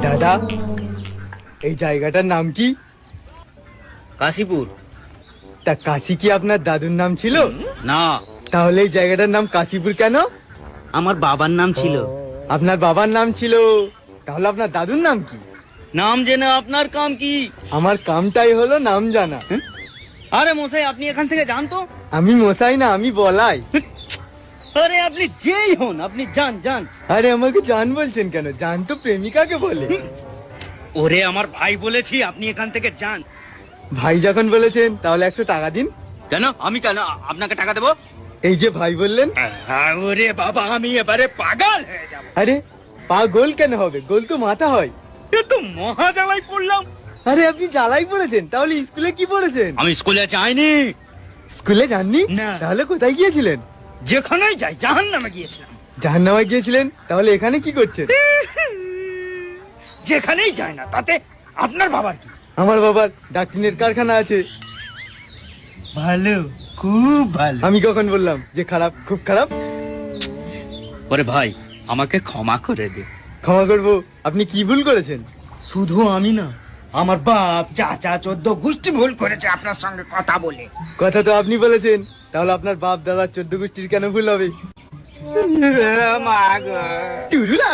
দাদা, এই জায়গাটার নাম কি? কাশীপুর। তা কাশি কি আপনার দাদুর নাম ছিল? না, তাহলে এই জায়গাটার নাম কাশীপুর কেন? আমার বাবার নাম ছিল। আপনার বাবার নাম ছিল, তাহলে আপনার দাদুর নাম কি? নাম জেনে আপনার কাম কি? আমার কামটাই হলো নাম জানা। আরে মশাই, আপনি এখান থেকে যান তো। আমি মশাই না, আমি বলাই। আরে আপনি যেই হন, আপনি যান যান। আরে আমাকে জান বলছেন কেন? জান তো প্রেমিকাকে বলে। ওরে আমার ভাই বলেছি, আপনি এখান থেকে যান। ভাই যখন বলেছেন তাহলে 100 টাকা দিন। কেন? আমি কেন আপনাকে টাকা দেবো? এই যে ভাই বললেন। ওরে বাবা, আমি এবারে পাগল হয়ে যাব। আরে পা গোল কেন হবে? গোল তো মাথা হয়। এ তো মহা জ্বালাই পড়লাম। আরে আপনি জ্বালাই পড়েছেন, তাহলে স্কুলে কি পড়েছেন? আমি স্কুলে যাইনি। স্কুলে যাননি? না। তাহলে কোথায় গিয়েছিলেন? যেখানেই যাই, জাহান্নামে গিয়েছিলাম। জাহান্নামে গিয়েছিলেন? তাহলে এখানে কি করছেন? যেখানেই যাই না, তাতে আপনার বাবার কি? আমার বাবার ডাক্তারের কারখানা আছে। ভালো, খুব ভালো। আমি কখন বললাম যে খারাপ? খুব খারাপ। ওরে ভাই, আমাকে ক্ষমা করে দে। ক্ষমা করবো? আপনি কি ভুল করেছেন? শুধু আমি না, আমার বাপ, চাচা, 14 গোষ্ঠী ভুল করেছে আপনার সঙ্গে কথা বলে। কথা তো আপনি বলেছেন, তাহলে আপনার বাপ দাদা 14 গোষ্ঠীর কেন ভুল হবে? মা গো। টুরুলা।